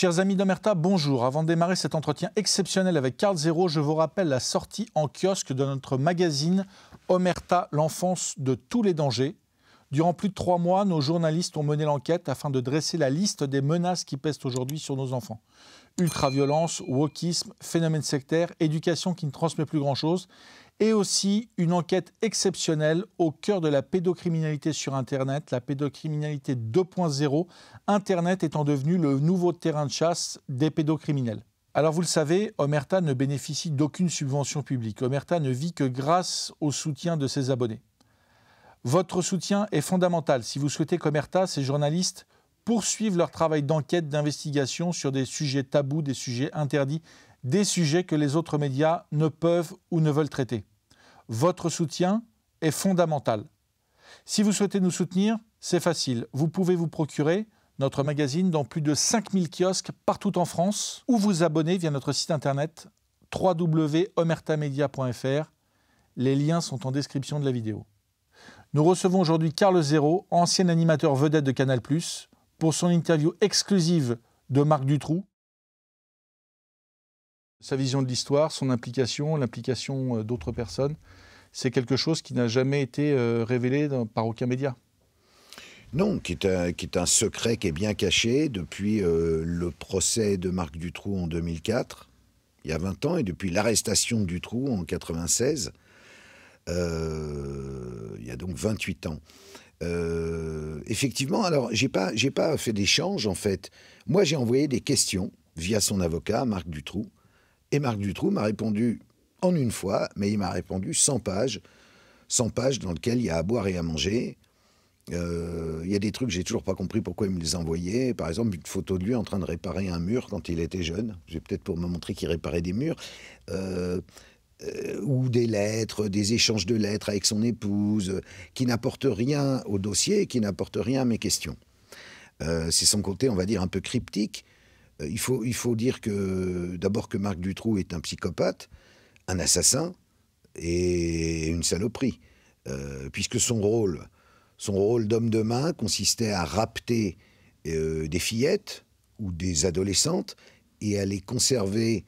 Chers amis d'Omerta, bonjour. Avant de démarrer cet entretien exceptionnel avec Karl Zéro, je vous rappelle la sortie en kiosque de notre magazine Omerta, l'enfance de tous les dangers. Durant plus de 3 mois, nos journalistes ont mené l'enquête afin de dresser la liste des menaces qui pèsent aujourd'hui sur nos enfants. Ultraviolence, wokisme, phénomène sectaire, éducation qui ne transmet plus grand-chose, et aussi une enquête exceptionnelle au cœur de la pédocriminalité sur Internet, la pédocriminalité 2.0, Internet étant devenu le nouveau terrain de chasse des pédocriminels. Alors vous le savez, Omerta ne bénéficie d'aucune subvention publique. Omerta ne vit que grâce au soutien de ses abonnés. Votre soutien est fondamental si vous souhaitez qu'Omerta, ses journalistes, poursuivent leur travail d'enquête, d'investigation sur des sujets tabous, des sujets interdits, des sujets que les autres médias ne peuvent ou ne veulent traiter. Votre soutien est fondamental. Si vous souhaitez nous soutenir, c'est facile. Vous pouvez vous procurer notre magazine dans plus de 5000 kiosques partout en France ou vous abonner via notre site internet www.omertamedia.fr. Les liens sont en description de la vidéo. Nous recevons aujourd'hui Karl Zéro, ancien animateur vedette de Canal+, pour son interview exclusive de Marc Dutroux. Sa vision de l'histoire, son implication, l'implication d'autres personnes, c'est quelque chose qui n'a jamais été révélé par aucun média. Non, qui est un secret qui est bien caché depuis le procès de Marc Dutroux en 2004, il y a 20 ans, et depuis l'arrestation de Dutroux en 1996, il y a donc 28 ans. Effectivement, alors j'ai pas fait d'échange en fait. Moi j'ai envoyé des questions via son avocat, Marc Dutroux, et Marc Dutroux m'a répondu en une fois, mais il m'a répondu 100 pages dans lesquelles il y a à boire et à manger. Il y a des trucs que j'ai toujours pas compris pourquoi il me les envoyait. Par exemple, une photo de lui en train de réparer un mur quand il était jeune. C'est peut-être pour me montrer qu'il réparait des murs. Ou des lettres, des échanges de lettres avec son épouse, qui n'apportent rien au dossier, qui n'apportent rien à mes questions. C'est son côté, on va dire, un peu cryptique. Il faut dire que, d'abord, que Marc Dutroux est un psychopathe, un assassin et une saloperie. Puisque son rôle d'homme de main consistait à rapter des fillettes ou des adolescentes et à les conserver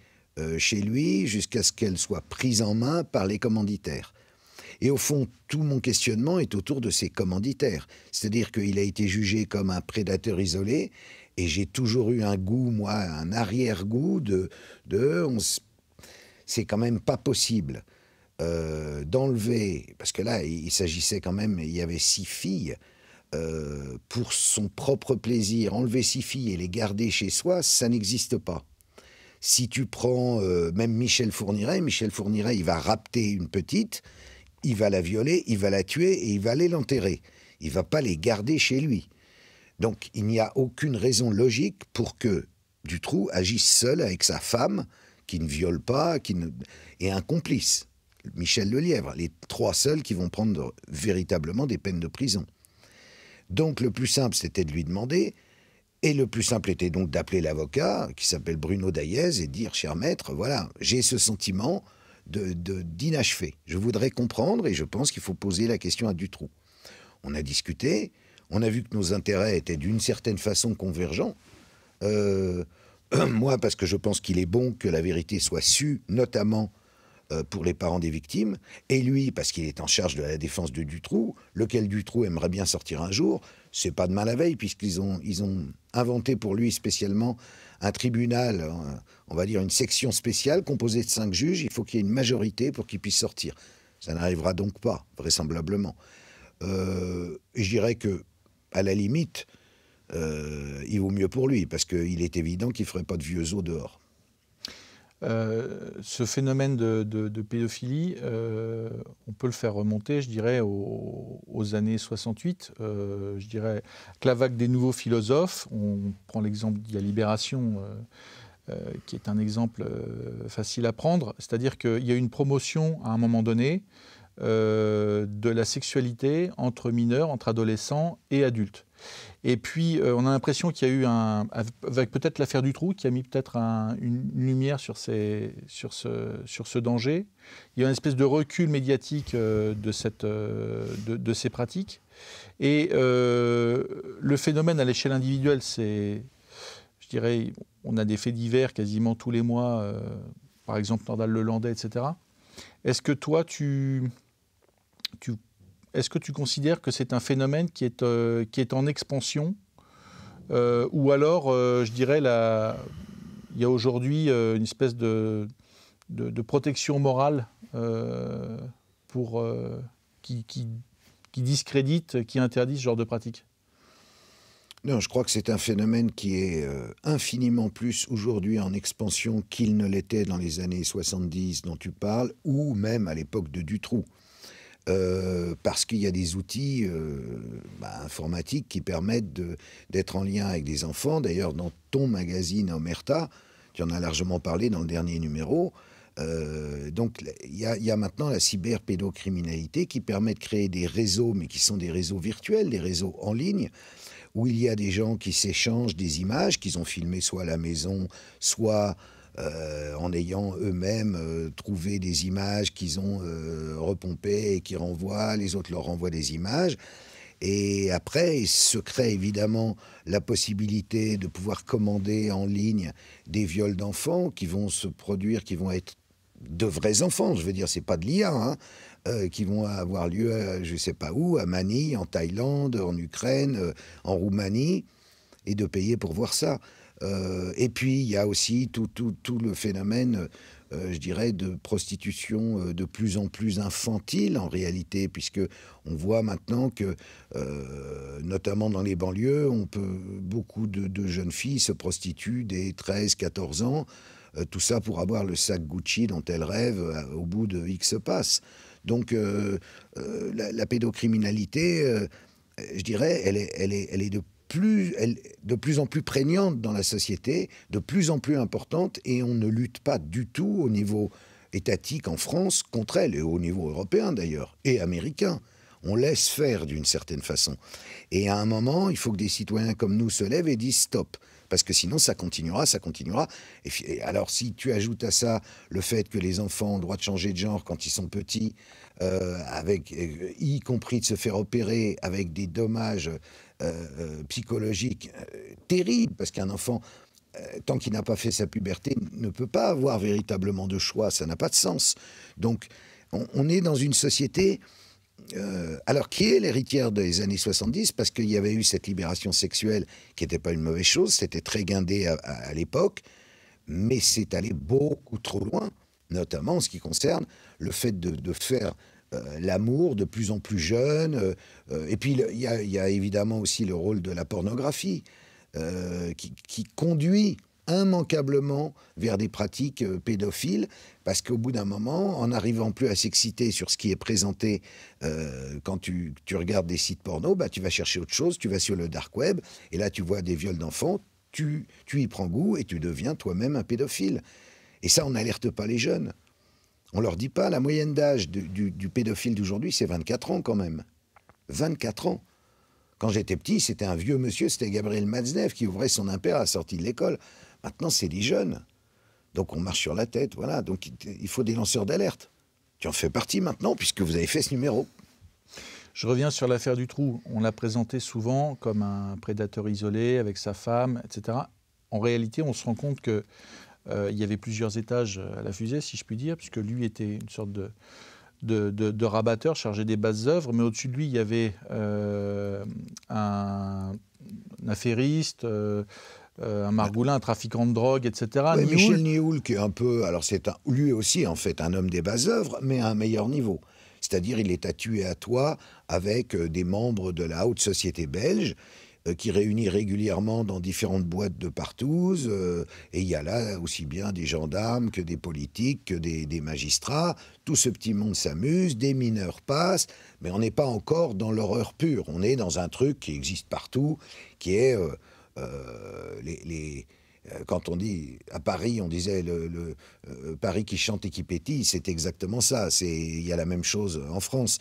chez lui jusqu'à ce qu'elles soient prises en main par les commanditaires. Et au fond, tout mon questionnement est autour de ces commanditaires. C'est-à-dire qu'il a été jugé comme un prédateur isolé et j'ai toujours eu un goût, moi, un arrière-goût c'est quand même pas possible d'enlever, parce que là, il s'agissait quand même, il y avait 6 filles, pour son propre plaisir, enlever 6 filles et les garder chez soi, ça n'existe pas. Si tu prends même Michel Fourniret, il va rapter une petite, il va la violer, il va la tuer et il va aller l'enterrer. Il ne va pas les garder chez lui. Donc il n'y a aucune raison logique pour que Dutroux agisse seul avec sa femme, qui ne viole pas, et un complice, Michel Lelièvre, les 3 seuls qui vont prendre véritablement des peines de prison. Donc le plus simple, c'était de lui demander. Et le plus simple était donc d'appeler l'avocat, qui s'appelle Bruno Daillez, et de dire, cher maître, voilà, j'ai ce sentiment d'inachevé. Je voudrais comprendre, et je pense qu'il faut poser la question à Dutroux. On a discuté, on a vu que nos intérêts étaient d'une certaine façon convergents. Moi, parce que je pense qu'il est bon que la vérité soit sue, notamment pour les parents des victimes, et lui, parce qu'il est en charge de la défense de Dutroux, lequel Dutroux aimerait bien sortir un jour. C'est pas demain la veille, puisqu'ils ont inventé pour lui spécialement un tribunal, on va dire une section spéciale composée de 5 juges. Il faut qu'il y ait une majorité pour qu'il puisse sortir. Ça n'arrivera donc pas, vraisemblablement. Et je dirais que, à la limite, il vaut mieux pour lui, parce qu'il est évident qu'il ne ferait pas de vieux os dehors. Ce phénomène de pédophilie, on peut le faire remonter, je dirais, aux années 68. Je dirais que la vague des nouveaux philosophes, on prend l'exemple de la Libération, qui est un exemple facile à prendre, c'est-à-dire qu'il y a eu une promotion à un moment donné de la sexualité entre mineurs, entre adolescents et adultes. Et puis, on a l'impression qu'il y a eu, avec peut-être l'affaire Dutroux, qui a mis peut-être une lumière sur ce danger. Il y a une espèce de recul médiatique de ces pratiques. Et le phénomène à l'échelle individuelle, c'est, je dirais, on a des faits divers quasiment tous les mois, par exemple Nordal-Lelandais, etc. Est-ce que toi, est-ce que tu considères que c'est un phénomène qui est en expansion ou alors, je dirais, il y a aujourd'hui une espèce de protection morale qui discrédite, qui interdit ce genre de pratique? Non, je crois que c'est un phénomène qui est infiniment plus aujourd'hui en expansion qu'il ne l'était dans les années 70 dont tu parles, ou même à l'époque de Dutroux. Parce qu'il y a des outils informatiques qui permettent d'être en lien avec des enfants. D'ailleurs, dans ton magazine Omerta, tu en as largement parlé dans le dernier numéro. Donc, il y a maintenant la cyberpédocriminalité qui permet de créer des réseaux, mais qui sont des réseaux virtuels, des réseaux en ligne, où il y a des gens qui s'échangent des images qu'ils ont filmées soit à la maison, soit en ayant eux-mêmes trouvé des images qu'ils ont repompées et qui renvoient, les autres leur renvoient des images. Et après, il se crée évidemment la possibilité de pouvoir commander en ligne des viols d'enfants qui vont se produire, qui vont être de vrais enfants, je veux dire, c'est pas de l'IA, hein, qui vont avoir lieu, je sais pas où, à Manille, en Thaïlande, en Ukraine, en Roumanie, et de payer pour voir ça. Et puis, il y a aussi tout le phénomène, je dirais, de prostitution de plus en plus infantile, en réalité, puisque on voit maintenant que, notamment dans les banlieues, beaucoup de jeunes filles se prostituent dès 13-14 ans, tout ça pour avoir le sac Gucci dont elles rêvent au bout de X passes. Donc, la pédocriminalité, je dirais, elle est de plus en plus prégnante dans la société, de plus en plus importante, et on ne lutte pas du tout au niveau étatique en France contre elle, et au niveau européen d'ailleurs, et américain. On laisse faire d'une certaine façon. Et à un moment, il faut que des citoyens comme nous se lèvent et disent stop. Parce que sinon, ça continuera, ça continuera. Et alors, si tu ajoutes à ça le fait que les enfants ont le droit de changer de genre quand ils sont petits, y compris de se faire opérer avec des dommages psychologiques terribles, parce qu'un enfant, tant qu'il n'a pas fait sa puberté, ne peut pas avoir véritablement de choix, ça n'a pas de sens. Donc, on est dans une société... alors, qui est l'héritière des années 70 ? Parce qu'il y avait eu cette libération sexuelle qui n'était pas une mauvaise chose, c'était très guindé à l'époque, mais c'est allé beaucoup trop loin, notamment en ce qui concerne le fait de faire l'amour de plus en plus jeune. Et puis, il y a évidemment aussi le rôle de la pornographie qui conduit immanquablement vers des pratiques pédophiles, parce qu'au bout d'un moment, en n'arrivant plus à s'exciter sur ce qui est présenté quand tu regardes des sites porno, tu vas chercher autre chose, tu vas sur le dark web, et là tu vois des viols d'enfants, tu y prends goût et tu deviens toi-même un pédophile. Et ça, on n'alerte pas les jeunes. On leur dit pas, la moyenne d'âge du pédophile d'aujourd'hui, c'est 24 ans quand même. 24 ans. Quand j'étais petit, c'était un vieux monsieur, c'était Gabriel Matzneff qui ouvrait son impair à la sortie de l'école. Maintenant, c'est des jeunes. Donc on marche sur la tête, voilà. Donc il faut des lanceurs d'alerte. Tu en fais partie maintenant, puisque vous avez fait ce numéro. Je reviens sur l'affaire Dutroux. On l'a présenté souvent comme un prédateur isolé avec sa femme, etc. En réalité, on se rend compte qu'il y avait plusieurs étages à la fusée, si je puis dire, puisque lui était une sorte de rabatteur chargé des basses œuvres, mais au-dessus de lui, il y avait un affairiste, un margoulin, un trafiquant de drogue, etc. Ouais, Michel Nihoul, qui est un peu... Alors, c'est lui aussi, en fait, un homme des basses œuvres, mais à un meilleur niveau. C'est-à-dire, il est à tuer à toi avec des membres de la haute société belge qui réunit régulièrement dans différentes boîtes de partous. Et il y a là aussi bien des gendarmes que des politiques, que des magistrats. Tout ce petit monde s'amuse, des mineurs passent, mais on n'est pas encore dans l'horreur pure. On est dans un truc qui existe partout, qui est... quand on dit à Paris, on disait Paris qui chante et qui pétille, c'est exactement ça. Il y a la même chose en France.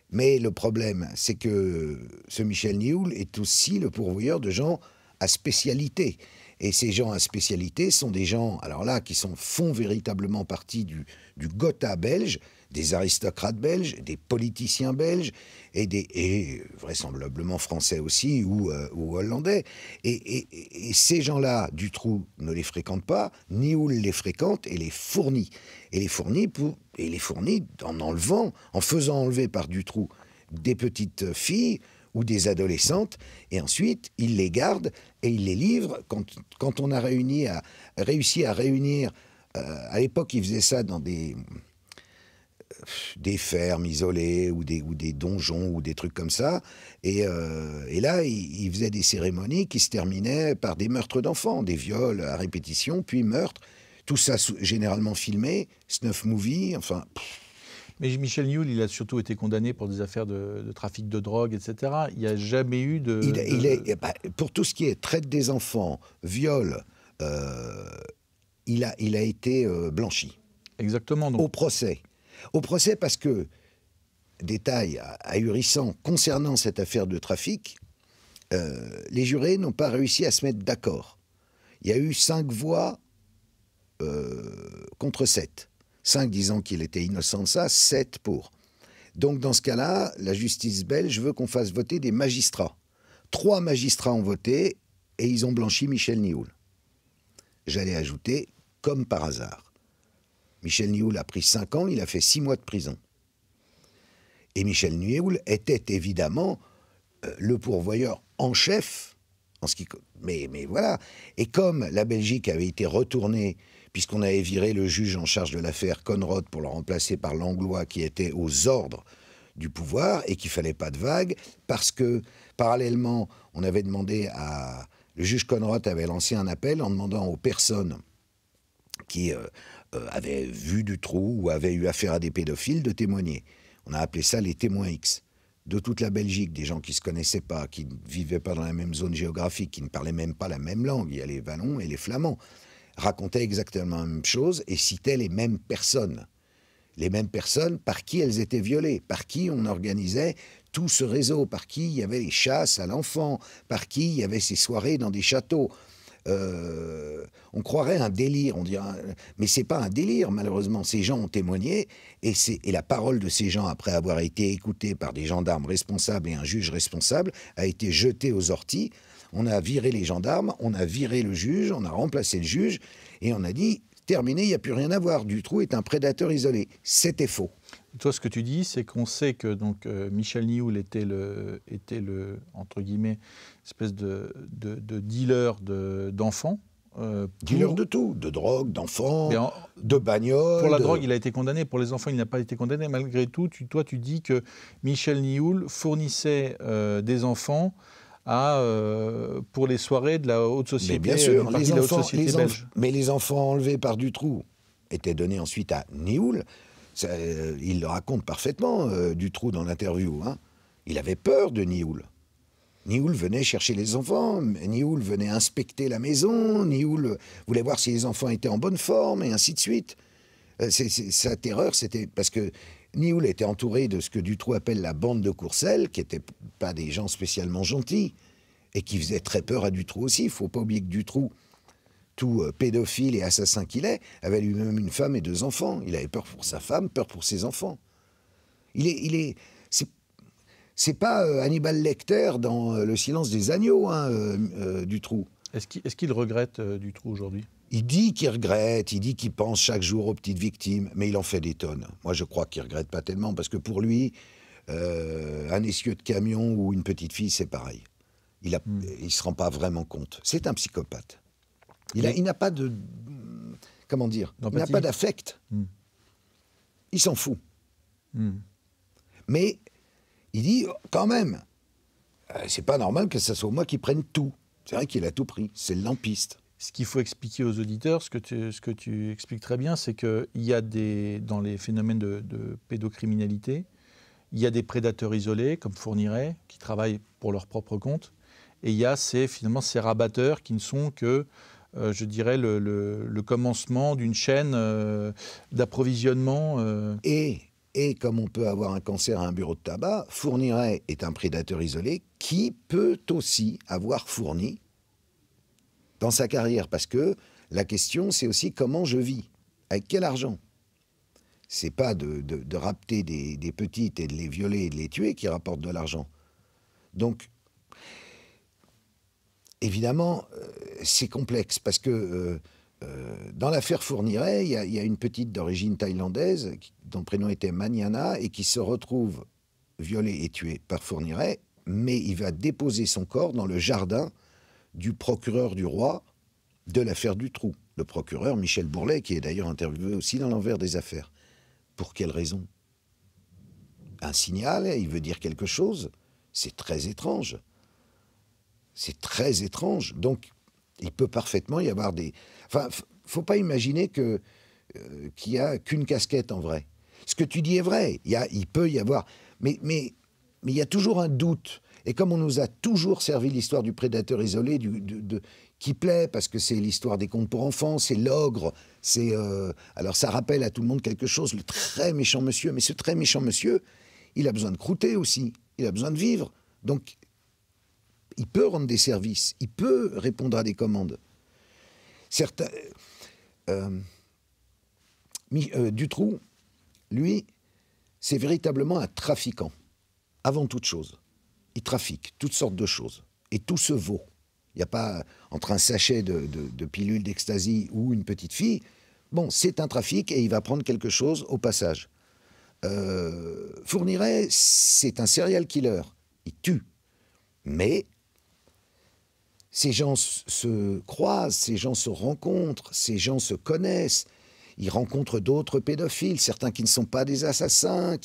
Mais le problème, c'est que ce Michel Nihoul est aussi le pourvoyeur de gens à spécialité. Et ces gens à spécialité sont des gens, alors là, qui font véritablement partie du Gotha belge, des aristocrates belges, des politiciens belges, et vraisemblablement français aussi, ou hollandais. Et ces gens-là, Dutroux ne les fréquente pas, Nioul les fréquente et les fournit. Et les fournit, en faisant enlever par Dutroux des petites filles ou des adolescentes, et ensuite il les garde et il les livre. Quand on a réussi à réunir, à l'époque il faisait ça dans des fermes isolées ou des donjons ou des trucs comme ça, et là il faisait des cérémonies qui se terminaient par des meurtres d'enfants, des viols à répétition, puis meurtres, tout ça généralement filmé, snuff movie, enfin... Mais Michel Nioul, il a surtout été condamné pour des affaires de trafic de drogue, etc. Il n'y a jamais eu de... Pour tout ce qui est traite des enfants, viol, il a été blanchi. Exactement. Donc. Au procès. Au procès parce que, détail ahurissant concernant cette affaire de trafic, les jurés n'ont pas réussi à se mettre d'accord. Il y a eu 5 voix contre 7. 5 disant qu'il était innocent de ça, 7 pour. Donc dans ce cas-là, la justice belge veut qu'on fasse voter des magistrats. 3 magistrats ont voté et ils ont blanchi Michel Nioul. J'allais ajouter, comme par hasard. Michel Nioul a pris 5 ans, il a fait 6 mois de prison. Et Michel Nioul était évidemment le pourvoyeur en chef, mais voilà. Et comme la Belgique avait été retournée, puisqu'on avait viré le juge en charge de l'affaire Conrod pour le remplacer par Langlois, qui était aux ordres du pouvoir et qu'il ne fallait pas de vague, parce que, parallèlement, on avait demandé à... Le juge Conrod avait lancé un appel en demandant aux personnes qui avaient vu Dutroux ou avaient eu affaire à des pédophiles de témoigner. On a appelé ça les témoins X. De toute la Belgique, des gens qui ne se connaissaient pas, qui ne vivaient pas dans la même zone géographique, qui ne parlaient même pas la même langue, il y a les Wallons et les Flamands, racontaient exactement la même chose et citaient les mêmes personnes. Les mêmes personnes par qui elles étaient violées, par qui on organisait tout ce réseau, par qui il y avait les chasses à l'enfant, par qui il y avait ces soirées dans des châteaux. On croirait un délire, on dirait, mais c'est pas un délire, malheureusement. Ces gens ont témoigné et la parole de ces gens, après avoir été écoutée par des gendarmes responsables et un juge responsable, a été jetée aux orties. On a viré les gendarmes, on a viré le juge, on a remplacé le juge et on a dit terminé, il n'y a plus rien à voir. Dutroux est un prédateur isolé. C'était faux. Toi, ce que tu dis, c'est qu'on sait que donc, Michel Nioul était le, entre guillemets, espèce de dealer d'enfants. Dealer de tout, de drogue, d'enfants, de bagnoles. Pour la drogue, il a été condamné. Pour les enfants, il n'a pas été condamné. Malgré tout, toi, tu dis que Michel Nioul fournissait des enfants pour les soirées de la haute société. Mais bien sûr, mais les enfants enlevés par Dutroux étaient donnés ensuite à Nioul. Il le raconte parfaitement, Dutroux, dans l'interview. Hein. Il avait peur de Nioul. Nioul venait chercher les enfants, Nioul venait inspecter la maison, Nioul voulait voir si les enfants étaient en bonne forme, et ainsi de suite. Sa terreur, c'était parce que Nioul était entouré de ce que Dutroux appelle la bande de Courcelles, qui n'étaient pas des gens spécialement gentils, et qui faisaient très peur à Dutroux aussi. Il ne faut pas oublier que Dutroux, tout pédophile et assassin qu'il est, avait lui-même une femme et 2 enfants. Il avait peur pour sa femme, peur pour ses enfants. C'est pas Hannibal Lecter dans Le silence des agneaux, Dutroux. Est-ce qu'il regrette Dutroux aujourd'hui ? Il dit qu'il regrette, il dit qu'il pense chaque jour aux petites victimes, mais il en fait des tonnes. Moi, je crois qu'il regrette pas tellement, parce que pour lui, un essieu de camion ou une petite fille, c'est pareil. Il se rend pas vraiment compte. C'est un psychopathe. Il n'a pas de... Comment dire ? Il n'a pas d'affect. Il s'en fout. Mais il dit, quand même, c'est pas normal que ce soit moi qui prenne tout. C'est vrai qu'il a tout pris. C'est le lampiste. Ce qu'il faut expliquer aux auditeurs, ce que tu expliques très bien, c'est qu'il y a dans les phénomènes de pédocriminalité, il y a des prédateurs isolés, comme Fourniret, qui travaillent pour leur propre compte, et il y a finalement ces rabatteurs qui ne sont que, je dirais, le commencement d'une chaîne d'approvisionnement. Et comme on peut avoir un cancer à un bureau de tabac, Fourniret est un prédateur isolé qui peut aussi avoir fourni dans sa carrière. Parce que la question, c'est aussi comment je vis, avec quel argent. C'est pas de rapter des petites et de les violer et de les tuer qui rapporte de l'argent. Donc, évidemment, c'est complexe parce que dans l'affaire Fourniret, il y a une petite d'origine thaïlandaise dont le prénom était Maniana et qui se retrouve violée et tuée par Fourniret, mais il va déposer son corps dans le jardin du procureur du roi de l'affaire Dutroux, le procureur Michel Bourlet, qui est d'ailleurs interviewé aussi dans l'envers des affaires. Pour quelle raison? Un signal, il veut dire quelque chose. C'est très étrange. C'est très étrange. Donc, il peut parfaitement y avoir des... Enfin, faut pas imaginer qu'il y a qu'une casquette en vrai. Ce que tu dis est vrai. Il peut y avoir... Mais il y a toujours un doute. Et comme on nous a toujours servi l'histoire du prédateur isolé, qui plaît, parce que c'est l'histoire des contes pour enfants, c'est l'ogre, c'est... alors ça rappelle à tout le monde quelque chose, le très méchant monsieur. Mais ce très méchant monsieur, il a besoin de croûter aussi. Il a besoin de vivre. Donc, il peut rendre des services. Il peut répondre à des commandes. Certains... Dutroux, lui, c'est véritablement un trafiquant. Avant toute chose. Il trafique toutes sortes de choses. Et tout se vaut. Il n'y a pas entre un sachet de pilules d'ecstasy ou une petite fille. Bon, c'est un trafic et il va prendre quelque chose au passage. Fourniret, c'est un serial killer. Il tue. Mais ces gens se croisent, ces gens se rencontrent, ces gens se connaissent. Ils rencontrent d'autres pédophiles, certains qui ne sont pas des assassins.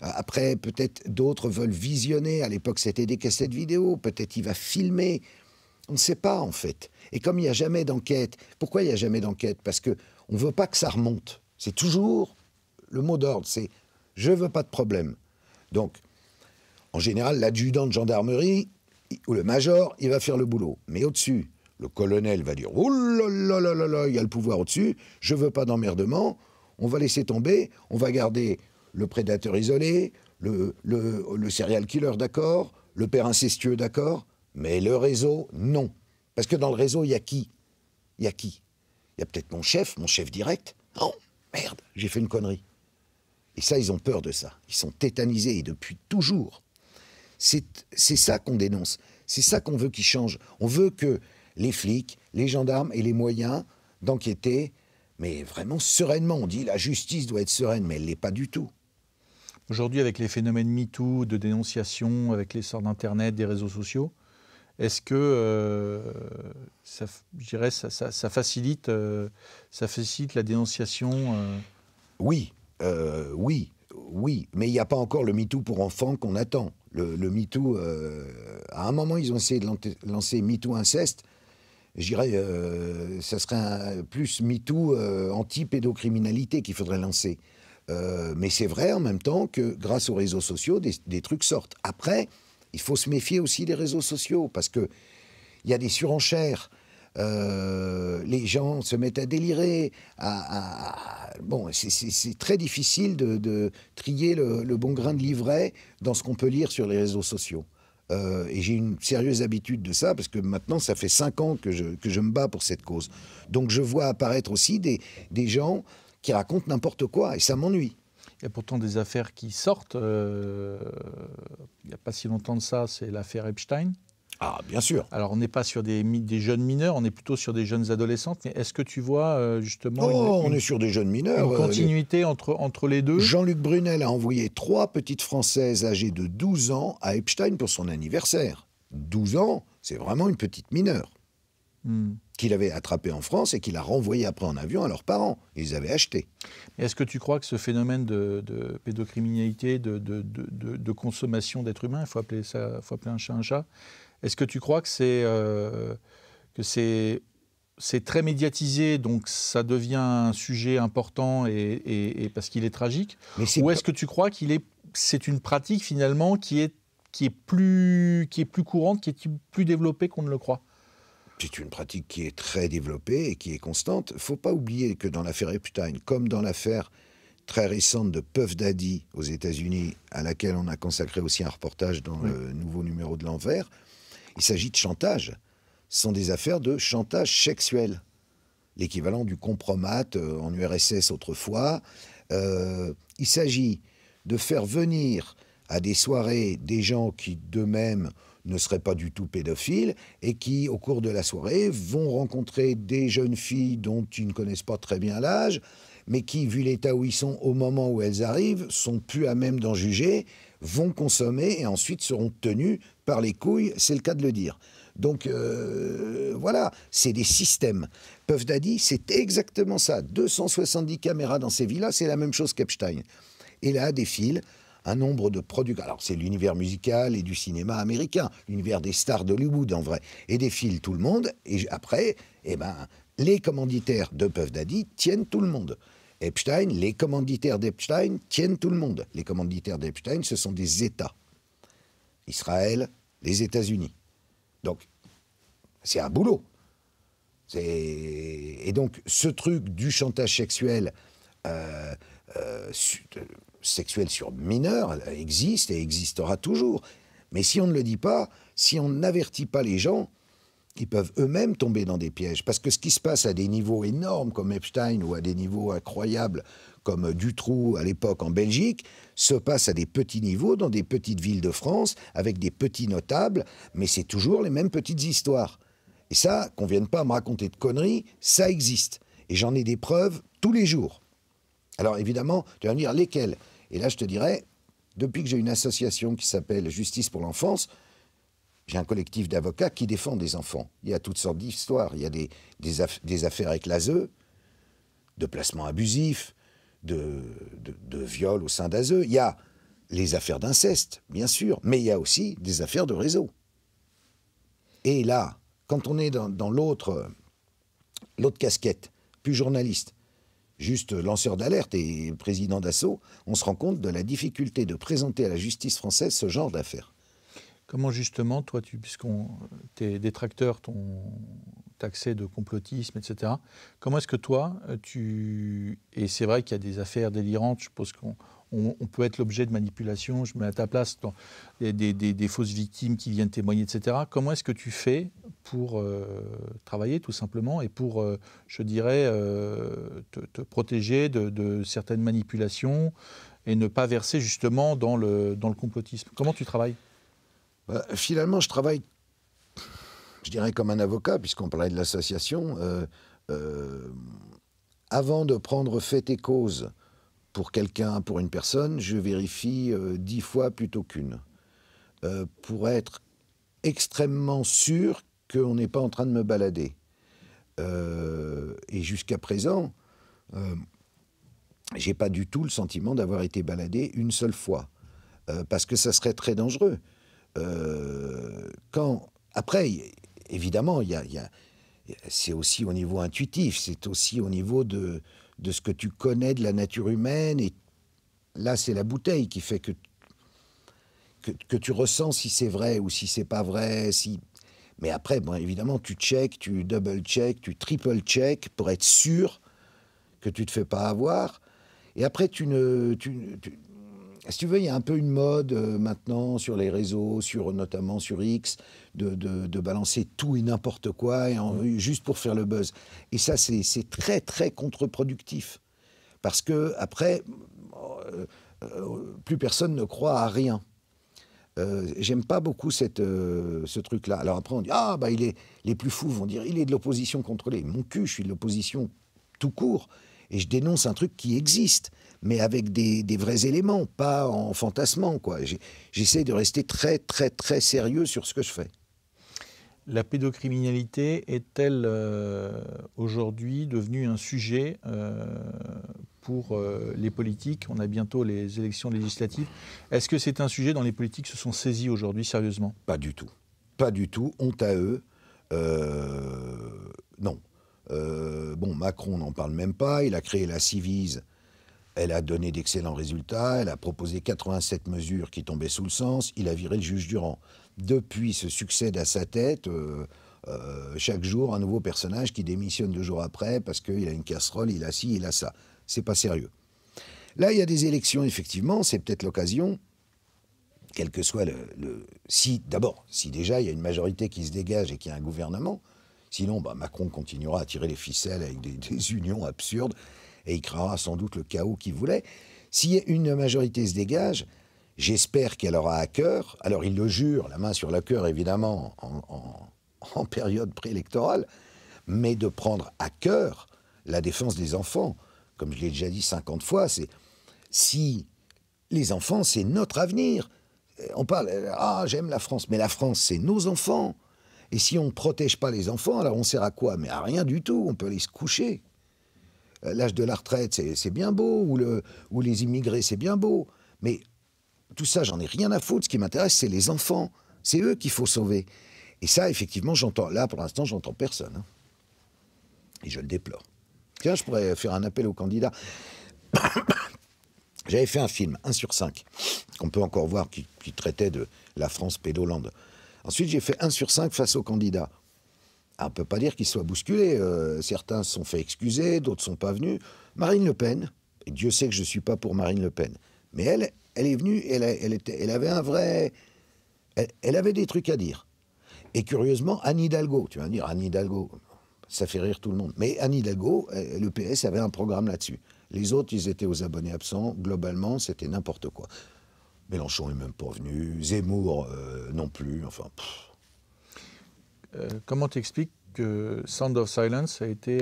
Après, peut-être d'autres veulent visionner. À l'époque, c'était des cassettes vidéo. Peut-être il va filmer. On ne sait pas, en fait. Et comme il n'y a jamais d'enquête, pourquoi il n'y a jamais d'enquête? Parce qu'on ne veut pas que ça remonte. C'est toujours le mot d'ordre, c'est « je ne veux pas de problème ». Donc, en général, l'adjudant de gendarmerie ou le major, il va faire le boulot. Mais au-dessus, le colonel va dire « oh là là là là là, il y a le pouvoir au-dessus, je ne veux pas d'emmerdement, on va laisser tomber, on va garder le prédateur isolé, le serial killer, d'accord, le père incestueux, d'accord, mais le réseau, non. Parce que dans le réseau, il y a qui? Il y a qui? Il y a peut-être mon chef direct. Oh, merde, j'ai fait une connerie. » Et ça, ils ont peur de ça. Ils sont tétanisés, et depuis toujours. C'est ça qu'on dénonce. C'est ça qu'on veut qu'ils changent. On veut que les flics, les gendarmes aient les moyens d'enquêter, mais vraiment sereinement. On dit la justice doit être sereine, mais elle ne l'est pas du tout. Aujourd'hui, avec les phénomènes MeToo, de dénonciation, avec l'essor d'Internet, des réseaux sociaux, est-ce que ça facilite la dénonciation Oui, oui. Mais il n'y a pas encore le MeToo pour enfants qu'on attend. Le MeToo, à un moment, ils ont essayé de lancer MeToo inceste. Je dirais, ça serait plus MeToo anti-pédocriminalité qu'il faudrait lancer. Mais c'est vrai en même temps que grâce aux réseaux sociaux, des trucs sortent. Après, il faut se méfier aussi des réseaux sociaux parce qu'il y a des surenchères. Les gens se mettent à délirer. Bon, c'est très difficile de trier le bon grain de livret dans ce qu'on peut lire sur les réseaux sociaux. Et j'ai une sérieuse habitude de ça, parce que maintenant, ça fait 5 ans que je me bats pour cette cause. Donc je vois apparaître aussi des gens qui racontent n'importe quoi, et ça m'ennuie. Il y a pourtant des affaires qui sortent. Il n'y a pas si longtemps de ça, c'est l'affaire Epstein. Ah, bien sûr. Alors, on n'est pas sur des jeunes mineurs, on est plutôt sur des jeunes adolescentes. Mais est-ce que tu vois justement on est sur des jeunes mineurs. Une continuité entre les deux? Jean-Luc Brunel a envoyé 3 petites Françaises âgées de 12 ans à Epstein pour son anniversaire. 12 ans, c'est vraiment une petite mineure. Qu'il avait attrapée en France et qu'il a renvoyée après en avion à leurs parents. Ils avaient acheté. Est-ce que tu crois que ce phénomène de pédocriminalité, de consommation d'êtres humains, il faut appeler un chat un chat, est-ce que tu crois que c'est très médiatisé, donc ça devient un sujet important et parce qu'il est tragique, ou est-ce que tu crois c'est une pratique finalement qui est plus courante, qui est plus développée qu'on ne le croit? C'est une pratique qui est très développée et qui est constante. Il ne faut pas oublier que dans l'affaire Epstein, comme dans l'affaire très récente de Puff Daddy aux États-Unis, à laquelle on a consacré aussi un reportage dans le nouveau numéro de l'Envers, il s'agit de chantage. Ce sont des affaires de chantage sexuel. L'équivalent du compromat en URSS autrefois. Il s'agit de faire venir à des soirées des gens qui d'eux-mêmes ne seraient pas du tout pédophiles et qui, au cours de la soirée, vont rencontrer des jeunes filles dont ils ne connaissent pas très bien l'âge, mais qui, vu l'état où ils sont au moment où elles arrivent, sont plus à même d'en juger, vont consommer et ensuite seront tenus par les couilles, c'est le cas de le dire. Donc voilà, c'est des systèmes. Puff Daddy, c'est exactement ça. 270 caméras dans ces villas, c'est la même chose qu'Epstein. Et là, défilent un nombre de producteurs. Alors, c'est l'univers musical et du cinéma américain, l'univers des stars d'Hollywood, en vrai. Et défile tout le monde. Et après, eh ben, les commanditaires de Puff Daddy tiennent tout le monde. Epstein, les commanditaires d'Epstein tiennent tout le monde. Les commanditaires d'Epstein, ce sont des États. Israël, les États-Unis. Donc, c'est un boulot. Et donc, ce truc du chantage sexuel, sexuel sur mineurs existe et existera toujours. Mais si on ne le dit pas, si on n'avertit pas les gens, ils peuvent eux-mêmes tomber dans des pièges. Parce que ce qui se passe à des niveaux énormes comme Epstein ou à des niveaux incroyables comme Dutroux à l'époque en Belgique, se passe à des petits niveaux dans des petites villes de France avec des petits notables, mais c'est toujours les mêmes petites histoires. Et ça, qu'on ne vienne pas me raconter de conneries, ça existe. Et j'en ai des preuves tous les jours. Alors évidemment, tu vas me dire lesquelles. Et là, je te dirais, depuis que j'ai une association qui s'appelle Justice pour l'enfance, j'ai un collectif d'avocats qui défend des enfants. Il y a toutes sortes d'histoires. Il y a des affaires avec l'ASE, de placement abusif, de viol au sein d'ASE. Il y a les affaires d'inceste, bien sûr, mais il y a aussi des affaires de réseau. Et là, quand on est dans l'autre casquette, plus journaliste, juste lanceur d'alerte et président d'assaut, on se rend compte de la difficulté de présenter à la justice française ce genre d'affaires. Comment justement, toi, tes détracteurs t'ont taxé de complotisme, etc. Comment est-ce que toi, et c'est vrai qu'il y a des affaires délirantes, je suppose qu'on peut être l'objet de manipulation, je mets à ta place des fausses victimes qui viennent témoigner, etc. Comment est-ce que tu fais pour travailler tout simplement et pour, je dirais, te protéger de certaines manipulations et ne pas verser justement dans le complotisme? Comment tu travailles? Finalement, je travaille, je dirais, comme un avocat, puisqu'on parlait de l'association. Avant de prendre fait et cause pour quelqu'un, pour une personne, je vérifie 10 fois plutôt qu'une. Pour être extrêmement sûr qu'on n'est pas en train de me balader. Et jusqu'à présent, j'ai pas du tout le sentiment d'avoir été baladé une seule fois. Parce que ça serait très dangereux. Après, évidemment, c'est aussi au niveau intuitif, c'est aussi au niveau de ce que tu connais de la nature humaine. Et là, c'est la bouteille qui fait que tu ressens si c'est vrai ou si c'est pas vrai. Mais après, bon, évidemment, tu check, tu double-check, tu triple-check pour être sûr que tu te fais pas avoir. Et après, si tu veux, il y a un peu une mode maintenant sur les réseaux, notamment sur X, de balancer tout et n'importe quoi juste pour faire le buzz. Et ça, c'est très, très contre-productif. Parce que après, plus personne ne croit à rien. J'aime pas beaucoup ce truc-là. Alors après, on dit, les plus fous vont dire, il est de l'opposition contrôlée. Mon cul, je suis de l'opposition tout court. Et je dénonce un truc qui existe, mais avec des vrais éléments, pas en fantasmant, quoi. J'essaie de rester très, très, très sérieux sur ce que je fais. La pédocriminalité est-elle aujourd'hui devenue un sujet pour les politiques? On a bientôt les élections législatives. Est-ce que c'est un sujet dont les politiques se sont saisis aujourd'hui sérieusement? Pas du tout. Pas du tout. Honte à eux. Non. Macron n'en parle même pas. Il a créé la Civise. Elle a donné d'excellents résultats. Elle a proposé 87 mesures qui tombaient sous le sens. Il a viré le juge Durand. Depuis, se succède à sa tête chaque jour un nouveau personnage qui démissionne 2 jours après parce qu'il a une casserole, il a ci, il a ça. C'est pas sérieux. Là, il y a des élections, effectivement. C'est peut-être l'occasion, quel que soit si déjà il y a une majorité qui se dégage et qu'il y a un gouvernement. Sinon, Macron continuera à tirer les ficelles avec des unions absurdes. et il créera sans doute le chaos qu'il voulait. Si une majorité se dégage, j'espère qu'elle aura à cœur, alors il le jure, la main sur le cœur évidemment, en période préélectorale, mais de prendre à cœur la défense des enfants. Comme je l'ai déjà dit 50 fois, si les enfants, c'est notre avenir. On parle, j'aime la France, mais la France, c'est nos enfants. Et si on ne protège pas les enfants, alors on sert à quoi? Mais à rien du tout, on peut aller se coucher. L'âge de la retraite, c'est bien beau, ou les immigrés, c'est bien beau. Mais tout ça, j'en ai rien à foutre. Ce qui m'intéresse, c'est les enfants. C'est eux qu'il faut sauver. Et ça, effectivement, j'entends. Là, pour l'instant, j'entends personne. Hein. Et je le déplore. Tiens, je pourrais faire un appel aux candidats. J'avais fait un film, 1 sur 5, qu'on peut encore voir, qui traitait de la France pédolande. Ensuite, j'ai fait 1 sur 5 face aux candidats. On ne peut pas dire qu'ils soient bousculés. Certains se sont fait excuser, d'autres ne sont pas venus. Marine Le Pen, et Dieu sait que je ne suis pas pour Marine Le Pen, mais elle est venue, elle avait un vrai... Elle avait des trucs à dire. Et curieusement, Anne Hidalgo, tu vas me dire, Anne Hidalgo, ça fait rire tout le monde. Mais Anne Hidalgo, le PS avait un programme là-dessus. Les autres, ils étaient aux abonnés absents. Globalement, c'était n'importe quoi. Mélenchon n'est même pas venu. Zemmour, non plus. Enfin... Comment t'expliques que Sound of Silence a été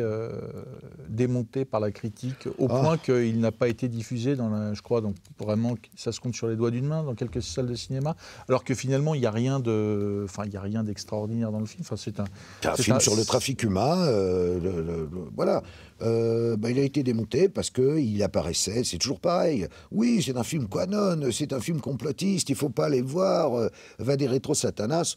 démonté par la critique au point qu'il n'a pas été diffusé dans je crois, donc vraiment ça se compte sur les doigts d'une main dans quelques salles de cinéma, alors que finalement il n'y a rien d'extraordinaire dans le film. Enfin, c'est un film sur le trafic humain. Voilà. Il a été démonté parce qu'il apparaissait, c'est toujours pareil. Oui, c'est un film QAnon, c'est un film complotiste, il ne faut pas aller le voir, va des rétro Satanas.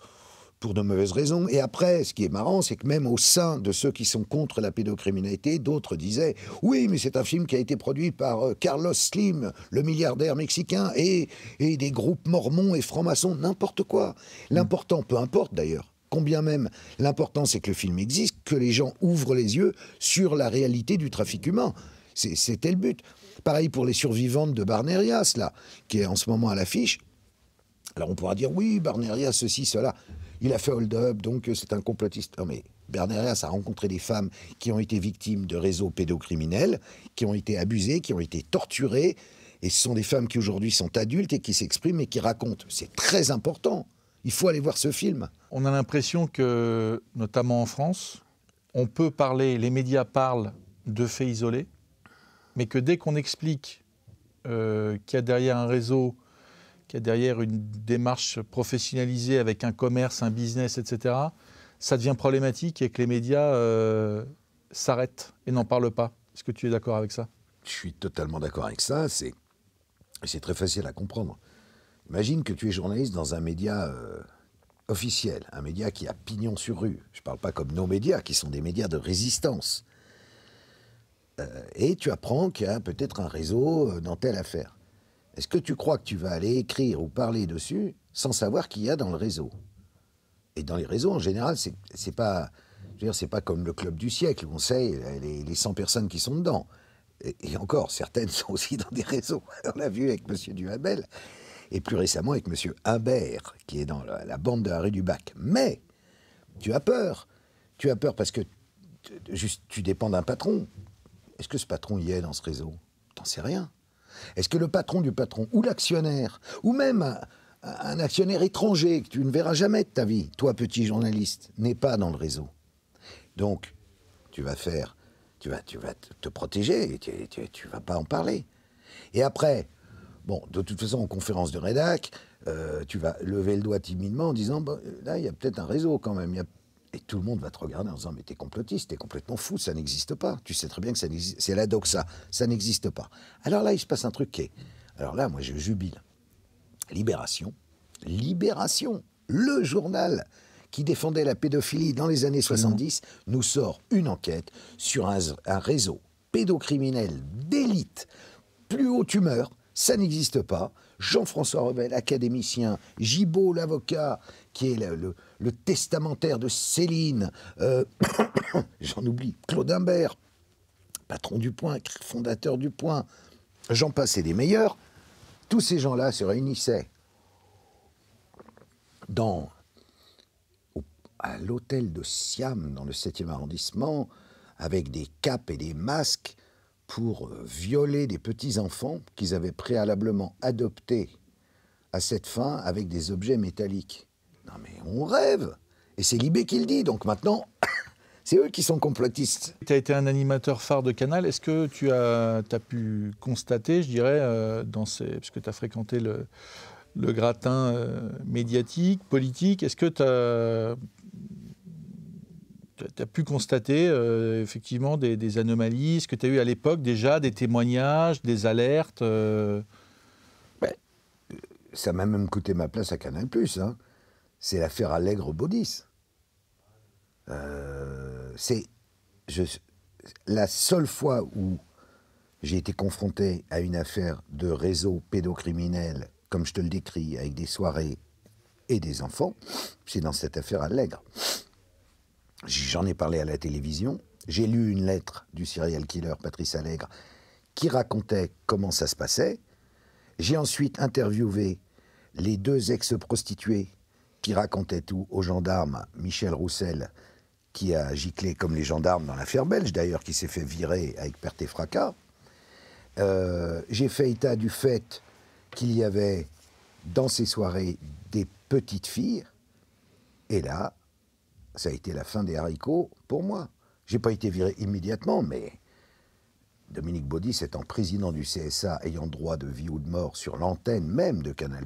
Pour de mauvaises raisons. Et après, ce qui est marrant, c'est que même au sein de ceux qui sont contre la pédocriminalité, d'autres disaient « Oui, mais c'est un film qui a été produit par Carlos Slim, le milliardaire mexicain, et des groupes mormons et francs-maçons. » N'importe quoi. L'important, peu importe d'ailleurs, combien même, l'important c'est que le film existe, que les gens ouvrent les yeux sur la réalité du trafic humain. C'était le but. Pareil pour les survivantes de Barnerias, là, qui est en ce moment à l'affiche. Alors on pourra dire « Oui, Barnerias, ceci, cela ». Il a fait hold-up, donc c'est un complotiste. Non mais Barnerias a rencontré des femmes qui ont été victimes de réseaux pédocriminels, qui ont été abusées, qui ont été torturées. Et ce sont des femmes qui aujourd'hui sont adultes et qui s'expriment et qui racontent. C'est très important. Il faut aller voir ce film. On a l'impression que, notamment en France, on peut parler, les médias parlent de faits isolés, mais que dès qu'on explique qu'il y a derrière un réseau, qu'il y a derrière une démarche professionnalisée avec un commerce, un business, etc., ça devient problématique et que les médias s'arrêtent et n'en parlent pas. Est-ce que tu es d'accord avec ça? Je suis totalement d'accord avec ça. C'est très facile à comprendre. Imagine que tu es journaliste dans un média officiel, un média qui a pignon sur rue. Je ne parle pas comme nos médias, qui sont des médias de résistance. Et tu apprends qu'il y a peut-être un réseau dans telle affaire. Est-ce que tu crois que tu vas aller écrire ou parler dessus sans savoir qu'il y a dans le réseau? Et dans les réseaux, en général, c'est pas comme le club du siècle, où on sait les 100 personnes qui sont dedans. Et encore, certaines sont aussi dans des réseaux. On l'a vu avec M. Duhamel, et plus récemment avec M. Imbert, qui est dans la bande de la rue du Bac. Mais tu as peur. Tu as peur parce que tu dépends d'un patron. Est-ce que ce patron y est dans ce réseau? T'en sais rien. Est-ce que le patron du patron, ou l'actionnaire, ou même un actionnaire étranger que tu ne verras jamais de ta vie, toi petit journaliste, n'est pas dans le réseau? Donc, tu vas te protéger, et tu vas pas en parler. Et après, bon, de toute façon, en conférence de rédac, tu vas lever le doigt timidement en disant, là, il y a peut-être un réseau quand même. Et tout le monde va te regarder en disant, mais t'es complotiste, t'es complètement fou, ça n'existe pas. Tu sais très bien que ça n'existe, c'est la doxa, ça n'existe pas. Alors là, il se passe un truc qui est... Alors là, moi, je jubile. Libération, le journal qui défendait la pédophilie dans les années 70, nous sort une enquête sur un réseau pédocriminel d'élite, plus haute humeur, ça n'existe pas. Jean-François Revel, académicien, Gibault, l'avocat, qui est le testamentaire de Céline, j'en oublie, Claude Imbert, patron du Point, fondateur du Point, j'en passe et des meilleurs. Tous ces gens-là se réunissaient à l'hôtel de Siam, dans le 7e arrondissement, avec des capes et des masques, pour violer des petits-enfants qu'ils avaient préalablement adoptés à cette fin avec des objets métalliques. Non mais on rêve. Et c'est Libé qui le dit, donc maintenant, c'est eux qui sont complotistes. Tu as été un animateur phare de Canal. Est-ce que tu as pu constater, je dirais, parce que tu as fréquenté le gratin médiatique, politique, est-ce que tu as pu constater effectivement des anomalies? Est-ce que tu as eu à l'époque déjà des témoignages, des alertes Ça m'a même coûté ma place à Canal+. Hein. C'est l'affaire Allègre-Baudis. C'est la seule fois où j'ai été confronté à une affaire de réseau pédocriminel, comme je te le décris, avec des soirées et des enfants, c'est dans cette affaire Allègre. J'en ai parlé à la télévision, j'ai lu une lettre du serial killer Patrice Allègre qui racontait comment ça se passait. J'ai ensuite interviewé les 2 ex-prostituées qui racontaient tout aux gendarmes, Michel Roussel, qui a giclé comme les gendarmes dans l'affaire belge, d'ailleurs, qui s'est fait virer avec perte et fracas. J'ai fait état du fait qu'il y avait dans ces soirées des petites filles, et là, ça a été la fin des haricots pour moi. J'ai pas été viré immédiatement, mais Dominique Baudis étant président du CSA, ayant droit de vie ou de mort sur l'antenne même de Canal+,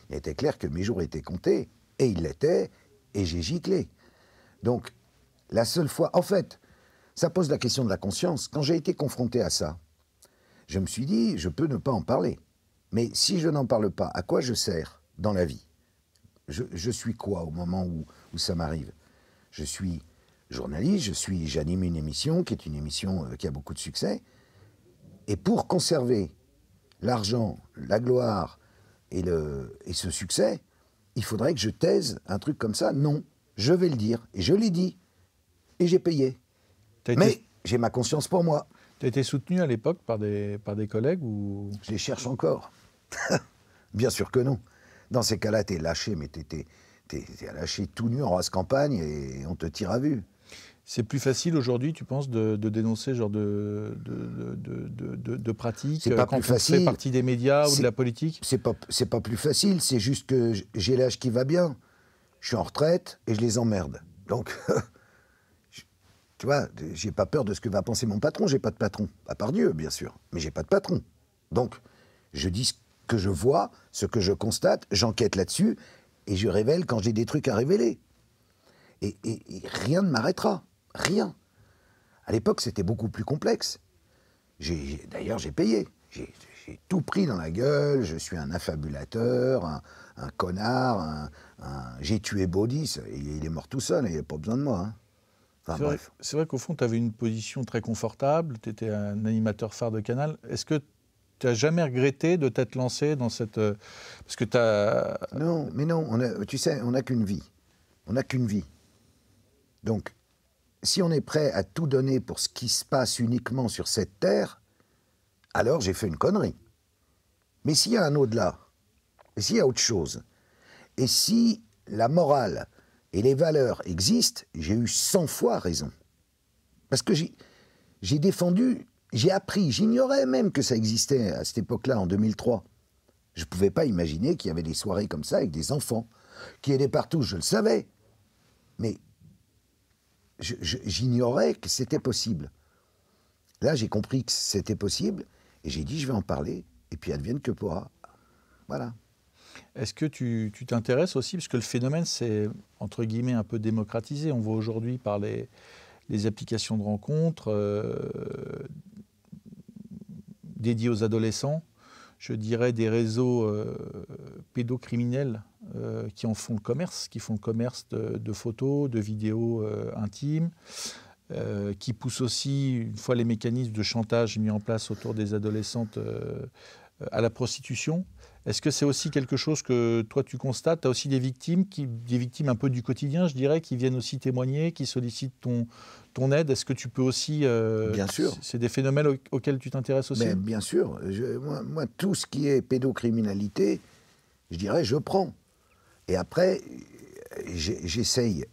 il était clair que mes jours étaient comptés, et ils l'étaient, et j'ai giclé. Donc, la seule fois... En fait, ça pose la question de la conscience. Quand j'ai été confronté à ça, je me suis dit, je peux ne pas en parler. Mais si je n'en parle pas, à quoi je sers dans la vie? Je suis quoi au moment où ça m'arrive? Je suis journaliste, j'anime une émission qui est une émission qui a beaucoup de succès. Et pour conserver l'argent, la gloire et ce succès, il faudrait que je taise un truc comme ça. Non, je vais le dire. Et je l'ai dit. Et j'ai payé. Mais j'ai ma conscience pour moi. Tu as été soutenu à l'époque par des collègues ou... Je les cherche encore. Bien sûr que non. Dans ces cas-là, t'es lâché, mais t'es lâché tout nu en race campagne et on te tire à vue. C'est plus facile aujourd'hui, tu penses, de dénoncer ce genre de pratiques quand on fait partie des médias ou de la politique? C'est pas plus facile, c'est juste que j'ai l'âge qui va bien. Je suis en retraite et je les emmerde. Donc, tu vois, j'ai pas peur de ce que va penser mon patron. J'ai pas de patron, à part Dieu, bien sûr, mais j'ai pas de patron. Donc, je dis ce que je vois, ce que je constate, j'enquête là-dessus et je révèle quand j'ai des trucs à révéler. Et rien ne m'arrêtera. Rien. À l'époque, c'était beaucoup plus complexe. D'ailleurs, j'ai payé. J'ai tout pris dans la gueule. Je suis un affabulateur, un connard. J'ai tué Baudis. Il est mort tout seul. Il n'y a pas besoin de moi. Hein. Enfin, c'est vrai qu'au fond, tu avais une position très confortable. Tu étais un animateur phare de Canal. Est-ce que tu n'as jamais regretté de t'être lancé dans cette... Parce que tu as... Non, mais non. Tu sais, on n'a qu'une vie. On n'a qu'une vie. Donc, si on est prêt à tout donner pour ce qui se passe uniquement sur cette terre, alors j'ai fait une connerie. Mais s'il y a un au-delà, et s'il y a autre chose, et si la morale et les valeurs existent, j'ai eu 100 fois raison. Parce que j'ai défendu, j'ai appris, j'ignorais même que ça existait à cette époque-là, en 2003. Je ne pouvais pas imaginer qu'il y avait des soirées comme ça avec des enfants, qui aidaient partout, je le savais. Mais j'ignorais que c'était possible. Là, j'ai compris que c'était possible, et j'ai dit, je vais en parler, et puis advienne que pourra. Voilà. Est-ce que tu t'intéresses aussi, parce que le phénomène s'est, entre guillemets, un peu démocratisé. On voit aujourd'hui par les applications de rencontres dédiées aux adolescents, je dirais des réseaux pédocriminels qui en font le commerce, qui font le commerce de photos, de vidéos intimes, qui poussent aussi, une fois les mécanismes de chantage mis en place autour des adolescentes, à la prostitution. Est-ce que c'est aussi quelque chose que toi tu constates? Tu as aussi des victimes un peu du quotidien, je dirais, qui viennent aussi témoigner, qui sollicitent ton aide. Est-ce que tu peux aussi... Bien sûr. C'est des phénomènes auxquels tu t'intéresses aussi? Mais bien sûr. Moi, tout ce qui est pédocriminalité, je dirais, je prends. Et après, j'essaye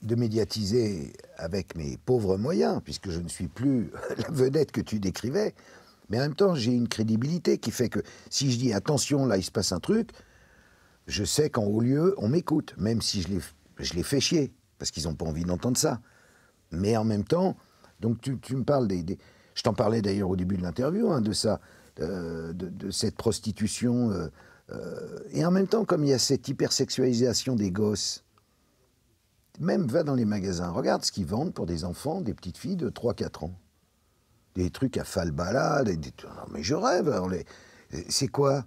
de médiatiser avec mes pauvres moyens, puisque je ne suis plus la vedette que tu décrivais. Mais en même temps, j'ai une crédibilité qui fait que si je dis « attention, là, il se passe un truc », je sais qu'en haut lieu, on m'écoute, même si je les fais chier, parce qu'ils n'ont pas envie d'entendre ça. Mais en même temps, donc tu me parles je t'en parlais d'ailleurs au début de l'interview, hein, de ça, de cette prostitution. Et en même temps, comme il y a cette hypersexualisation des gosses, même va dans les magasins, regarde ce qu'ils vendent pour des enfants, des petites filles de 3-4 ans. Des trucs à falbala, non, mais je rêve. C'est quoi?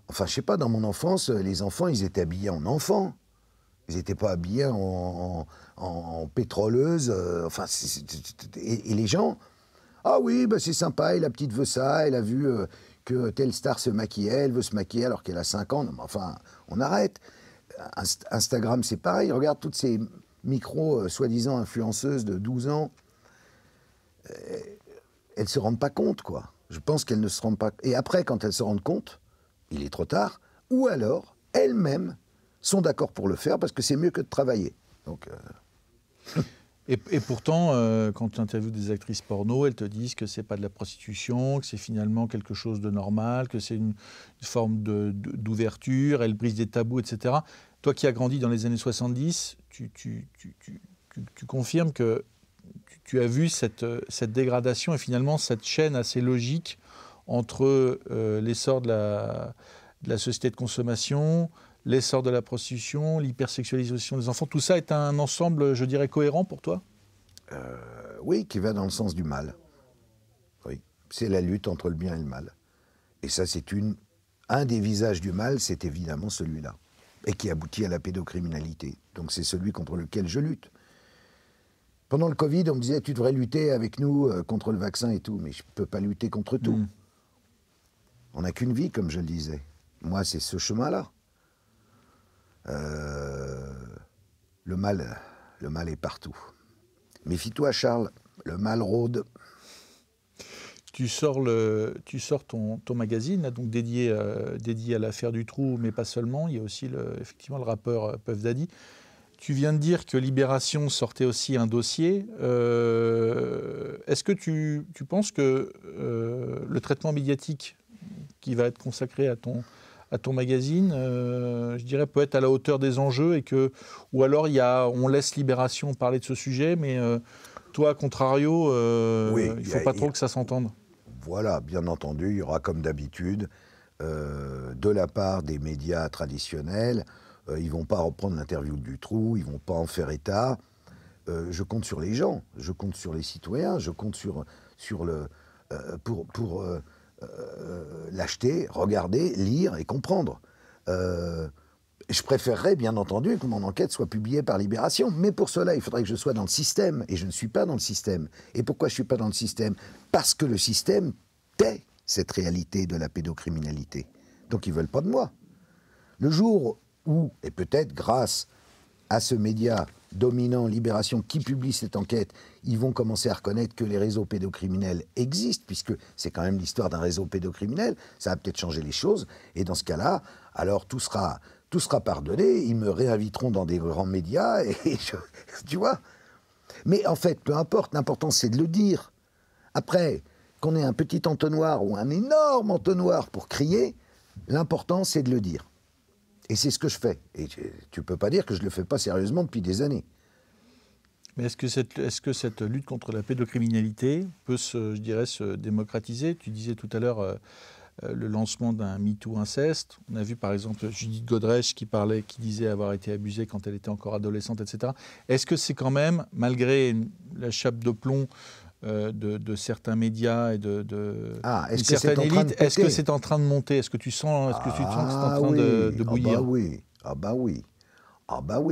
Enfin, je sais pas, dans mon enfance, les enfants, ils étaient habillés en enfants. Ils n'étaient pas habillés en pétroleuse. Et les gens, ah oui, bah c'est sympa, et la petite veut ça, elle a vu que telle star se maquillait, elle veut se maquiller alors qu'elle a 5 ans. Non, mais enfin, on arrête. Instagram, c'est pareil. Regarde toutes ces soi-disant influenceuses de 12 ans. Elles ne se rendent pas compte, quoi. Je pense qu'elles ne se rendent pas... Et après, quand elles se rendent compte, il est trop tard. Ou alors, elles-mêmes sont d'accord pour le faire parce que c'est mieux que de travailler. Donc... Et pourtant, quand tu interviews des actrices porno, elles te disent que c'est pas de la prostitution, que c'est finalement quelque chose de normal, que c'est une forme d'ouverture, elles brisent des tabous, etc. Toi qui as grandi dans les années 70, tu confirmes que tu as vu cette dégradation et finalement cette chaîne assez logique entre l'essor de la société de consommation, l'essor de la prostitution, l'hypersexualisation des enfants, tout ça est un ensemble, je dirais, cohérent pour toi? Oui, qui va dans le sens du mal. Oui, c'est la lutte entre le bien et le mal. Et ça, c'est un des visages du mal, c'est évidemment celui-là. Et qui aboutit à la pédocriminalité. Donc c'est celui contre lequel je lutte. Pendant le Covid, on me disait, tu devrais lutter avec nous contre le vaccin et tout. Mais je ne peux pas lutter contre tout. On n'a qu'une vie, comme je le disais. Moi, c'est ce chemin-là. Le mal est partout. Méfie-toi, Charles, le mal rôde. Tu sors ton magazine, là, donc dédié à l'affaire du trou, mais pas seulement. Il y a aussi effectivement le rappeur Puff Daddy. Tu viens de dire que Libération sortait aussi un dossier. Est-ce que tu penses que le traitement médiatique qui va être consacré à ton magazine, je dirais, peut être à la hauteur des enjeux ou alors on laisse Libération parler de ce sujet, mais toi, à contrario, oui, il ne faut pas trop que ça s'entende. Voilà, bien entendu, il y aura comme d'habitude, de la part des médias traditionnels, ils ne vont pas reprendre l'interview du trou, ils ne vont pas en faire état. Je compte sur les gens, je compte sur les citoyens, je compte sur pour l'acheter, regarder, lire et comprendre. Je préférerais, bien entendu, que mon enquête soit publiée par Libération. Mais pour cela, il faudrait que je sois dans le système. Et je ne suis pas dans le système. Et pourquoi je ne suis pas dans le système? Parce que le système tait cette réalité de la pédocriminalité. Donc ils ne veulent pas de moi. Le jour où, et peut-être grâce à ce média dominant, Libération, qui publie cette enquête, ils vont commencer à reconnaître que les réseaux pédocriminels existent, puisque c'est quand même l'histoire d'un réseau pédocriminel, ça va peut-être changer les choses, et dans ce cas-là, alors tout sera pardonné, ils me réinviteront dans des grands médias, tu vois. Mais en fait, peu importe, l'important c'est de le dire. Après, qu'on ait un petit entonnoir ou un énorme entonnoir pour crier, l'important c'est de le dire. Et c'est ce que je fais. Et tu ne peux pas dire que je ne le fais pas sérieusement depuis des années. Mais est-ce que cette lutte contre la pédocriminalité peut, se démocratiser? Tu disais tout à l'heure le lancement d'un MeToo inceste. On a vu par exemple Judith Godrèche qui disait avoir été abusée quand elle était encore adolescente, etc. Est-ce que c'est quand même, malgré la chape de plomb de certains médias et de certaines élites, est-ce que c'est en train de monter? Est-ce que tu sens que c'est en train de bouillir? Ah bah oui,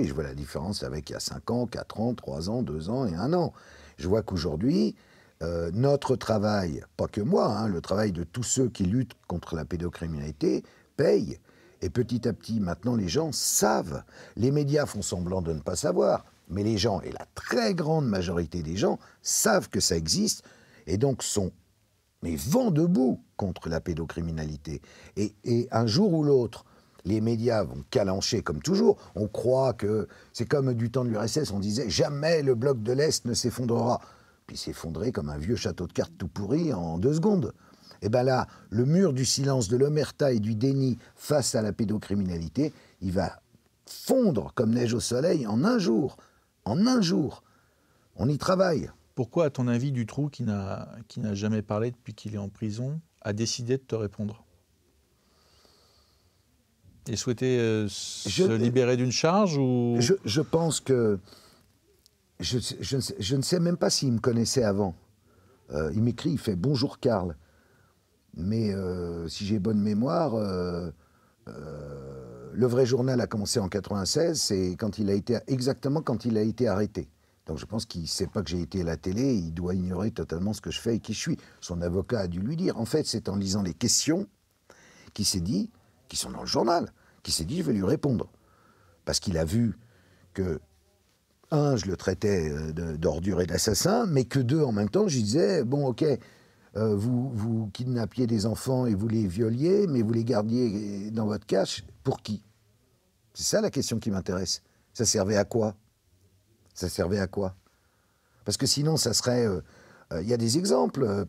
je vois la différence avec il y a 5 ans, 4 ans, 3 ans, 2 ans et 1 an. Je vois qu'aujourd'hui, notre travail, pas que moi, hein, le travail de tous ceux qui luttent contre la pédocriminalité, paye. Et petit à petit, maintenant, les gens savent. Les médias font semblant de ne pas savoir. Mais les gens, et la très grande majorité des gens, savent que ça existe et donc sont vent debout contre la pédocriminalité. Et un jour ou l'autre, Les médias vont calancher comme toujours. On croit que c'est comme du temps de l'URSS, on disait jamais le bloc de l'Est ne s'effondrera. Puis s'effondrer comme un vieux château de cartes tout pourri en 2 secondes. Et bien là, le mur du silence, de l'omerta et du déni face à la pédocriminalité, il va fondre comme neige au soleil en un jour. En un jour. On y travaille. Pourquoi, à ton avis, Dutroux, qui n'a jamais parlé depuis qu'il est en prison, a décidé de te répondre et souhaitait se libérer d'une charge ou... Je pense que... Je ne sais même pas s'il me connaissait avant. Il m'écrit, il fait « Bonjour Karl ». Mais si j'ai bonne mémoire, le vrai journal a commencé en 96, c'est exactement quand il a été arrêté. Donc je pense qu'il ne sait pas que j'ai été à la télé, il doit ignorer totalement ce que je fais et qui je suis. Son avocat a dû lui dire. En fait, c'est en lisant les questions qu'il s'est dit, qui sont dans le journal, qu'il s'est dit je vais lui répondre. Parce qu'il a vu que, 1, je le traitais d'ordure et d'assassin, mais que 2, en même temps, je lui disais, bon ok, vous kidnappiez des enfants et vous les violiez, mais vous les gardiez dans votre cache, pour qui? C'est ça la question qui m'intéresse. Ça servait à quoi? Ça servait à quoi? Parce que sinon, ça serait... Il y a des exemples.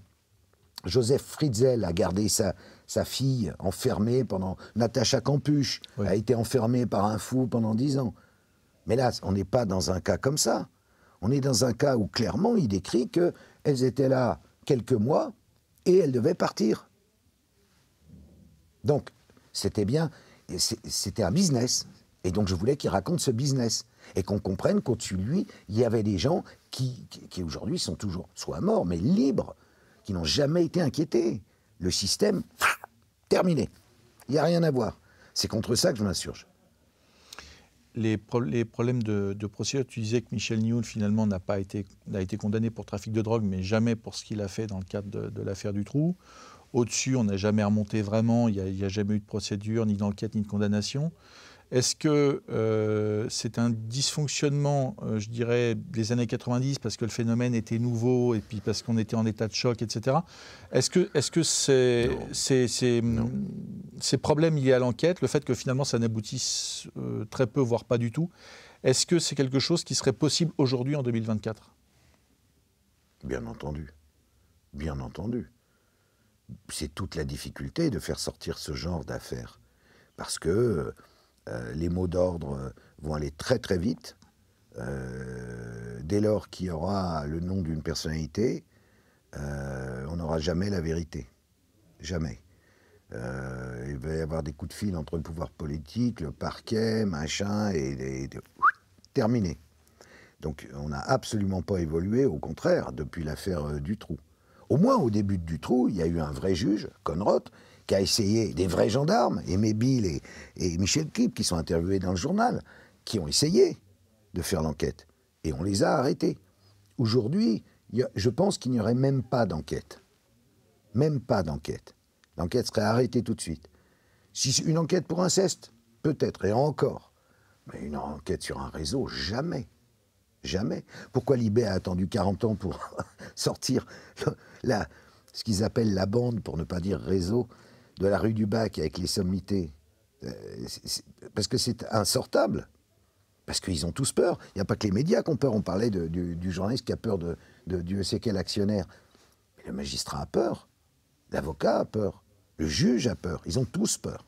Joseph Fritzl a gardé sa fille enfermée pendant... Natacha Kampusch a été enfermée par un fou pendant 10 ans. Mais là, on n'est pas dans un cas comme ça. On est dans un cas où, clairement, il décrit qu'elles étaient là quelques mois et elles devaient partir. Donc, c'était bien... C'était un business. Et donc, je voulais qu'il raconte ce business. Et qu'on comprenne qu'au-dessus de lui, il y avait des gens qui aujourd'hui sont toujours soit morts, mais libres, qui n'ont jamais été inquiétés. Le système, terminé. Il n'y a rien à voir. C'est contre ça que je m'insurge. Les problèmes de procédure, tu disais que Michel Nioul, finalement, a été condamné pour trafic de drogue, mais jamais pour ce qu'il a fait dans le cadre de l'affaire Dutroux. Au-dessus, on n'a jamais remonté vraiment, il n'y a jamais eu de procédure, ni d'enquête, ni de condamnation. Est-ce que c'est un dysfonctionnement, je dirais, des années 90, parce que le phénomène était nouveau, et puis parce qu'on était en état de choc, etc. Est-ce que ces problèmes liés à l'enquête, le fait que finalement ça n'aboutisse très peu, voire pas du tout, est-ce que c'est quelque chose qui serait possible aujourd'hui en 2024 ? Bien entendu. Bien entendu. C'est toute la difficulté de faire sortir ce genre d'affaires. Parce que... les mots d'ordre vont aller très très vite. Dès lors qu'il y aura le nom d'une personnalité, on n'aura jamais la vérité. Jamais. Il va y avoir des coups de fil entre le pouvoir politique, le parquet, machin, et terminé. Donc on n'a absolument pas évolué, au contraire, depuis l'affaire Dutroux. Au moins au début de Dutroux, il y a eu un vrai juge, Conrott, qui a essayé, des vrais gendarmes, Aimé Bill et Michel Klipp, qui sont interviewés dans le journal, qui ont essayé de faire l'enquête. Et on les a arrêtés. Aujourd'hui, je pense qu'il n'y aurait même pas d'enquête. Même pas d'enquête. L'enquête serait arrêtée tout de suite. Si une enquête pour inceste, peut-être, et encore. Mais une enquête sur un réseau, jamais. Jamais. Pourquoi Libé a attendu 40 ans pour sortir ce qu'ils appellent la bande, pour ne pas dire réseau, de la rue du Bac avec les sommités? Parce que c'est insortable. Parce qu'ils ont tous peur. Il n'y a pas que les médias qui ont peur. On parlait du journaliste qui a peur de Dieu sait quel actionnaire. Mais le magistrat a peur. L'avocat a peur. Le juge a peur. Ils ont tous peur.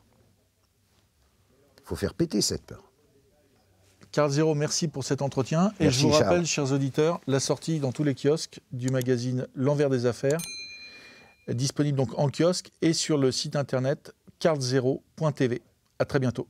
Il faut faire péter cette peur. Karl Zéro, merci pour cet entretien. Et Merci, je vous rappelle, Charles. chers auditeurs, la sortie dans tous les kiosques du magazine L'Envers des Affaires, disponible donc en kiosque et sur le site internet karlzero.tv. À très bientôt.